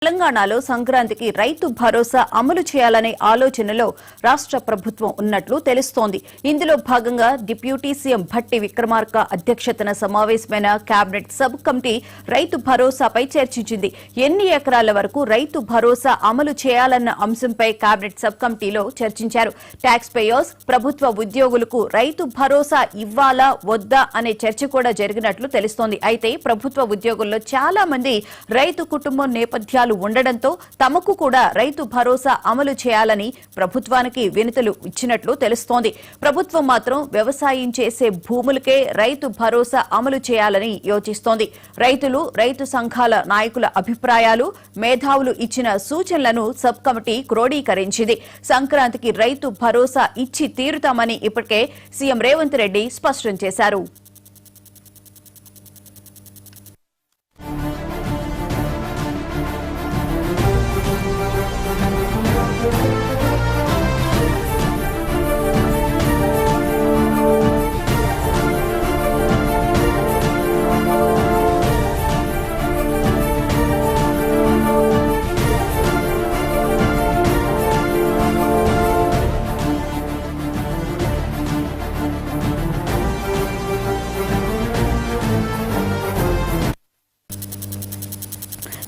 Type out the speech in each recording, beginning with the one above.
తెలంగాణలో సంక్రాంతికి రైతు భరోసా అమలు చేయాలనే ఆలోచనలో రాష్ట్ర ప్రభుత్వం ఉన్నట్లు తెలుస్తోంది. ఇందులో భాగంగా డిప్యూటీ సీఎం భట్టి విక్రమార్క అధ్యక్షతన సమావేశమైన కేబినెట్ సబ్ కమిటీ రైతు భరోసాపై చర్చించింది. ఎన్ని ఎకరాల వరకు రైతు భరోసా అమలు చేయాలన్న అంశంపై కేబినెట్ సబ్ కమిటీలో చర్చించారు. ట్యాక్స్ పేయర్స్, ప్రభుత్వ ఉద్యోగులకు రైతు భరోసా ఇవ్వాలా వద్దా అనే చర్చ కూడా జరిగినట్లు తెలుస్తోంది. అయితే ప్రభుత్వ ఉద్యోగుల్లో చాలా మంది రైతు కుటుంబం నేపథ్యాలు ఉండడంతో తమకు కూడా రైతు భరోసా అమలు చేయాలని ప్రభుత్వానికి వినతులు ఇచ్చినట్లు తెలుస్తోంది. ప్రభుత్వం మాత్రం వ్యవసాయం చేసే భూములకే రైతు భరోసా అమలు చేయాలని యోచిస్తోంది. రైతులు, రైతు సంఘాల నాయకుల అభిప్రాయాలు, మేధావులు ఇచ్చిన సూచనలను సబ్ కమిటీ క్రోడీకరించింది. సంక్రాంతికి రైతు భరోసా ఇచ్చి తీరుతామని ఇప్పటికే సీఎం రేవంత్ రెడ్డి స్పష్టం చేశారు.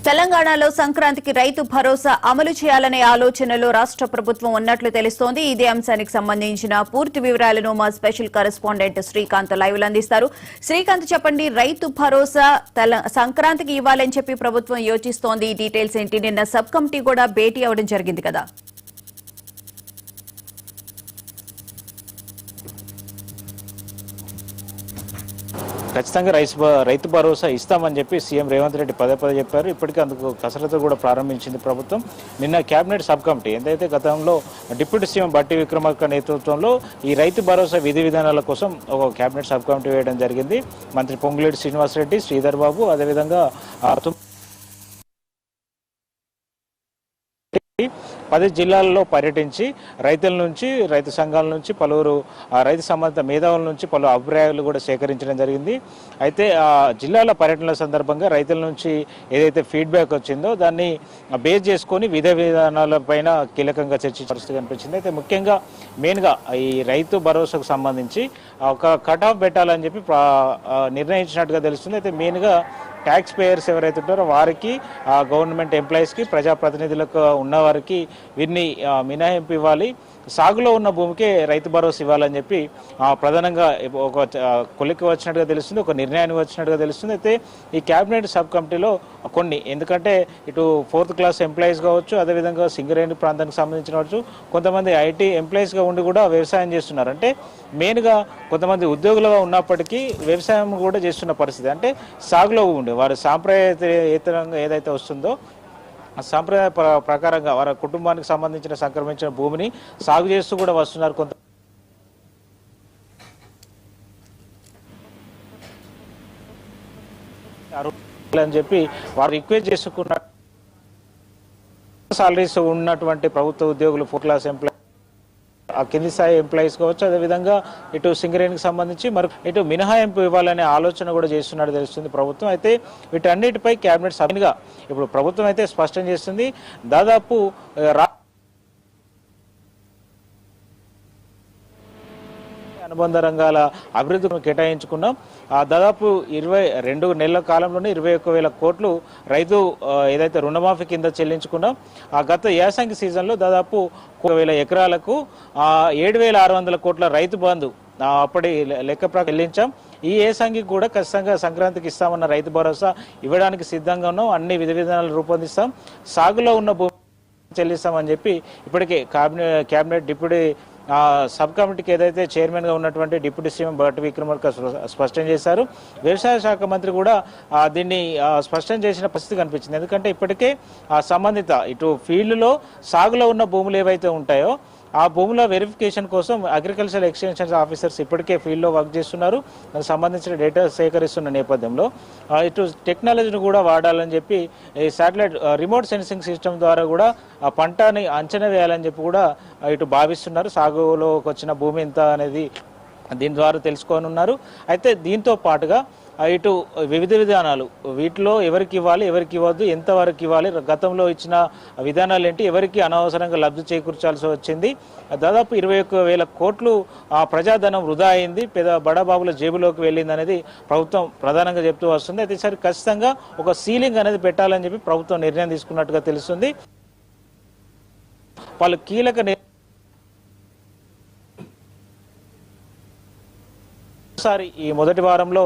తెలంగాణలో సంక్రాంతికి రైతు భరోసా అమలు చేయాలనే ఆలోచనలో రాష్ట్ర ప్రభుత్వం ఉన్నట్లు తెలుస్తోంది. ఇదే అంశానికి సంబంధించిన పూర్తి వివరాలను మా స్పెషల్ కరెస్పాండెంట్ శ్రీకాంత్ లైవ్ లో అందిస్తారు. శ్రీకాంత్, చెప్పండి, రైతు భరోసా సంక్రాంతికి ఇవ్వాలని చెప్పి ప్రభుత్వం యోచిస్తోంది. ఈ డీటెయిల్స్ ఏంటి? నిన్న సబ్ కమిటీ కూడా భేటీ అవ్వడం జరిగింది కదా? ఖచ్చితంగా రైతు భరోసా ఇస్తామని చెప్పి సీఎం రేవంత్ రెడ్డి పదే చెప్పారు. ఇప్పటికీ అందుకు కసరత్తు కూడా ప్రారంభించింది ప్రభుత్వం. నిన్న కేబినెట్ సబ్ కమిటీ ఏదైతే గతంలో డిప్యూటీ సీఎం భట్టి విక్రమార్క నేతృత్వంలో ఈ రైతు భరోసా విధి విధానాల కోసం ఒక కేబినెట్ సబ్ కమిటీ వేయడం జరిగింది. మంత్రి పొంగులేటి శ్రీనివాసరెడ్డి, శ్రీధర్ బాబు, అదేవిధంగా 10 జిల్లాల్లో పర్యటించి రైతుల నుంచి, రైతు సంఘాల నుంచి, పలువురు రైతు సంబంధిత మేధావుల నుంచి పలు అభిప్రాయాలు కూడా సేకరించడం జరిగింది. అయితే ఆ జిల్లాల పర్యటనల సందర్భంగా రైతుల నుంచి ఏదైతే ఫీడ్బ్యాక్ వచ్చిందో దాన్ని బేస్ చేసుకొని విధానాలపైన కీలకంగా చర్చించే పరిస్థితి కనిపించింది. అయితే ముఖ్యంగా మెయిన్గా ఈ రైతు భరోసాకు సంబంధించి ఒక కట్ ఆఫ్ పెట్టాలని చెప్పి నిర్ణయించినట్టుగా తెలుస్తుంది. అయితే మెయిన్గా ట్యాక్స్ పేయర్స్ ఎవరైతే ఉంటారో వారికి, గవర్నమెంట్ ఎంప్లాయీస్కి, ప్రజాప్రతినిధులకు ఉన్నవారికి వీరిని మినహాయింపు ఇవ్వాలి, సాగులో ఉన్న భూమికే రైతు భరోసా ఇవ్వాలని చెప్పి ప్రధానంగా ఒక కొలిక్కి వచ్చినట్టుగా తెలుస్తుంది, ఒక నిర్ణయానికి వచ్చినట్టుగా తెలుస్తుంది. అయితే ఈ కేబినెట్ సబ్ కమిటీలో కొన్ని, ఎందుకంటే ఇటు 4th క్లాస్ ఎంప్లాయీస్ కావచ్చు, అదేవిధంగా సింగరేణి ప్రాంతానికి సంబంధించిన కావచ్చు, కొంతమంది ఐటీ ఎంప్లాయీస్గా ఉండి కూడా వ్యవసాయం చేస్తున్నారు. అంటే మెయిన్గా కొంతమంది ఉద్యోగులుగా ఉన్నప్పటికీ వ్యవసాయం కూడా చేస్తున్న పరిస్థితి, అంటే సాగులో ఉండి వారి సాంప్రదాయేతరంగా ఏదైతే వస్తుందో ఆ సాంప్రదాయ ప్రకారంగా వారి కుటుంబానికి సంబంధించిన సంక్రమించిన భూమిని సాగు చేస్తూ కూడా వస్తున్నారు. కొంత అని చెప్పి వారు రిక్వెస్ట్ చేసుకున్న సాలరీస్ ఉన్నటువంటి ప్రభుత్వ ఉద్యోగులు, 4th క్లాస్ ఎంప్లాయీ, కింది స్థాయి ఎంప్లాయీస్ కావచ్చు, అదేవిధంగా ఇటు సింగరేణికి సంబంధించి ఇటు మినహాయింపు ఇవ్వాలనే ఆలోచన కూడా చేస్తున్నట్టు తెలుస్తుంది ప్రభుత్వం. అయితే వీటన్నిటిపై కేబినెట్ సభ్యునిగా ఇప్పుడు ప్రభుత్వం అయితే స్పష్టం చేస్తుంది. దాదాపు అనుబంధ రంగాల అభివృద్ధిని కేటాయించుకున్నాం. దాదాపు 22 నెలల కాలంలోనే 21,000 కోట్లు రైతు ఏదైతే రుణమాఫీ కింద చెల్లించుకున్నాం. గత యాసంగి సీజన్లో దాదాపు 1,000 ఎకరాలకు 7,600 కోట్ల రైతు బంధు అప్పటి లెక్క ప్రకారం చెల్లించాం. ఈ ఏసంగికి కూడా ఖచ్చితంగా సంక్రాంతికి ఇస్తామన్న రైతు భరోసా ఇవ్వడానికి సిద్ధంగా ఉన్నాం. అన్ని విధానాలు రూపొందిస్తాం, సాగులో ఉన్న భూమి చెల్లిస్తామని చెప్పి ఇప్పటికే కేబినెట్ డిప్యూటీ సబ్ కమిటీకి ఏదైతే చైర్మన్గా ఉన్నటువంటి డిప్యూటీ సీఎం భట్టి విక్రమార్క స్పష్టం చేశారు. వ్యవసాయ శాఖ మంత్రి కూడా దీన్ని స్పష్టం చేసిన పరిస్థితి కనిపించింది. ఎందుకంటే ఇప్పటికే సంబంధిత ఇటు ఫీల్డ్లో సాగులో ఉన్న భూములు ఏవైతే ఉంటాయో ఆ భూముల వెరిఫికేషన్ కోసం అగ్రికల్చర్ ఎక్స్టెన్షన్ ఆఫీసర్స్ ఇప్పటికే ఫీల్డ్లో వర్క్ చేస్తున్నారు. దానికి సంబంధించిన డేటా సేకరిస్తున్న నేపథ్యంలో ఇటు టెక్నాలజీని కూడా వాడాలని చెప్పి ఈ శాటిలైట్ రిమోట్ సెన్సింగ్ సిస్టమ్ ద్వారా కూడా ఆ పంటని అంచనా వేయాలని చెప్పి కూడా ఇటు భావిస్తున్నారు. సాగులోకి వచ్చిన భూమి ఎంత అనేది దీని ద్వారా తెలుసుకోనున్నారు. అయితే దీంతో పాటుగా ఇటు వివిధ విధానాలు వీటిలో ఎవరికి ఇవ్వాలి, ఎవరికి ఇవ్వద్దు, ఎంతవరకు ఇవ్వాలి, గతంలో ఇచ్చిన విధానాలు ఏంటి, ఎవరికి అనవసరంగా లబ్ధి చేకూర్చాల్సి వచ్చింది. దాదాపు 21,000 కోట్లు ప్రజాధనం వృధా అయింది, బడాబాబుల జేబులోకి వెళ్ళింది అనేది ప్రభుత్వం ప్రధానంగా చెప్తూ వస్తుంది. అయితే ఈసారి ఖచ్చితంగా ఒక సీలింగ్ అనేది పెట్టాలని చెప్పి ప్రభుత్వం నిర్ణయం తీసుకున్నట్టుగా తెలుస్తుంది. వాళ్ళు కీలక ఒకసారి ఈ మొదటి వారంలో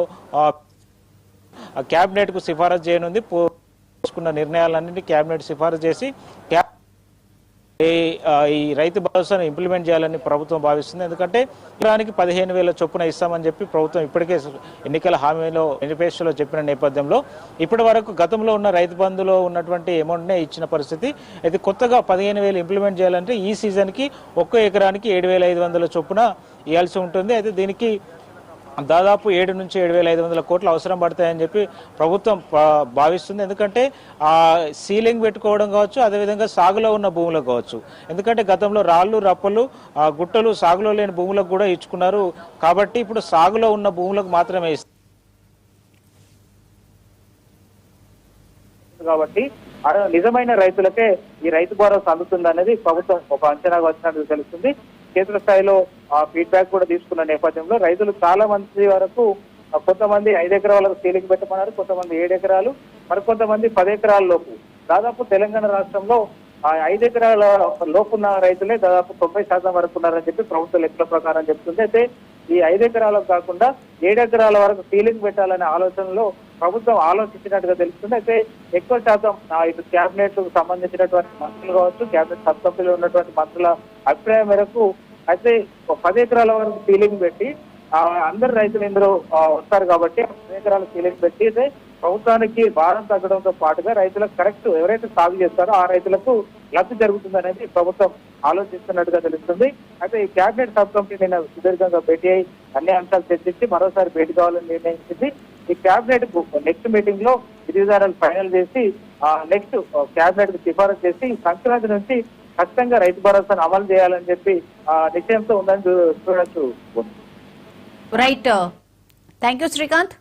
కేబినెట్ కు సిఫారసు చేయనుంది. తీసుకున్న నిర్ణయాలన్నింటినీ కేబినెట్ సిఫారసు చేసి ఈ రైతు భరోసాను ఇంప్లిమెంట్ చేయాలని ప్రభుత్వం భావిస్తుంది. ఎందుకంటే ఎకరానికి 15,000 చొప్పున ఇస్తామని చెప్పి ప్రభుత్వం ఇప్పటికే ఎన్నికల హామీలో మేనిఫెస్టోలో చెప్పిన నేపథ్యంలో ఇప్పటి వరకు గతంలో ఉన్న రైతు బంధులో ఉన్నటువంటి అమౌంట్నే ఇచ్చిన పరిస్థితి. అయితే కొత్తగా 15,000 ఇంప్లిమెంట్ చేయాలంటే ఈ సీజన్కి ఒక్క ఎకరానికి 7,500 చొప్పున ఇవ్వాల్సి ఉంటుంది. అయితే దీనికి దాదాపు 7 నుంచి 7,500 కోట్లు అవసరం పడతాయని చెప్పి ప్రభుత్వం భావిస్తుంది. ఎందుకంటే సీలింగ్ పెట్టుకోవడం కావచ్చు, అదేవిధంగా సాగులో ఉన్న భూములకు కావచ్చు. ఎందుకంటే గతంలో రాళ్ళు రప్పలు గుట్టలు సాగులో లేని భూములకు కూడా ఇచ్చుకున్నారు. కాబట్టి ఇప్పుడు సాగులో ఉన్న భూములకు మాత్రమే ఇస్తారు. కాబట్టి నిజమైన రైతులకే ఈ రైతు భరోసా అందుతుంది అనేది ప్రభుత్వం ఒక అంచనాగా వచ్చినట్టు తెలుస్తుంది. క్షేత్ర స్థాయిలో ఫీడ్బ్యాక్ కూడా తీసుకున్న నేపథ్యంలో రైతులు చాలా మంది వరకు కొంతమంది 5 ఎకరాలకు సీలింగ్ పెట్టమన్నారు, కొంతమంది 7 ఎకరాలు, మరికొంతమంది 10 ఎకరాల లోపు. దాదాపు తెలంగాణ రాష్ట్రంలో 5 ఎకరాల లోపు ఉన్న రైతులే దాదాపు 90% వరకు ఉన్నారని చెప్పి ప్రభుత్వ లెక్కల ప్రకారం చెప్తుంది. అయితే ఈ 5 ఎకరాలకు కాకుండా 7 ఎకరాల వరకు సీలింగ్ పెట్టాలనే ఆలోచనలో ప్రభుత్వం ఆలోచించినట్టుగా తెలుస్తుంది. అయితే ఎక్కువ శాతం ఇటు క్యాబినెట్ కు సంబంధించినటువంటి మంత్రులు కావచ్చు, క్యాబినెట్ సబ్ కమిటీలో ఉన్నటువంటి మంత్రుల అభిప్రాయం మేరకు అయితే 10 ఎకరాల వరకు సీలింగ్ పెట్టి అందరు రైతులు ఇందులో వస్తారు కాబట్టి 10 ఎకరాల సీలింగ్ పెట్టి అయితే ప్రభుత్వానికి భారం తగ్గడంతో పాటుగా రైతులకు కరెక్ట్ ఎవరైతే సాగు చేస్తారో ఆ రైతులకు లబ్ధి జరుగుతుంది అనేది ప్రభుత్వం ఆలోచిస్తున్నట్టుగా తెలుస్తుంది. అయితే ఈ క్యాబినెట్ సబ్ కమిటీ నిన్న సుదీర్ఘంగా భేటీ అయి అన్ని అంశాలు చర్చించి మరోసారి భేటీ కావాలని నిర్ణయించింది. ఈ క్యాబినెట్ నెక్స్ట్ మీటింగ్ లో విధి విధానాలు ఫైనల్ చేసి నెక్స్ట్ క్యాబినెట్ కు సిఫారసు చేసి సంక్రాంతి నుంచి ఖచ్చితంగా రైతు భరోసాను అమలు చేయాలని చెప్పి నిశ్చయంతో ఉందని చూడొచ్చు. Right, thank you Srikanth.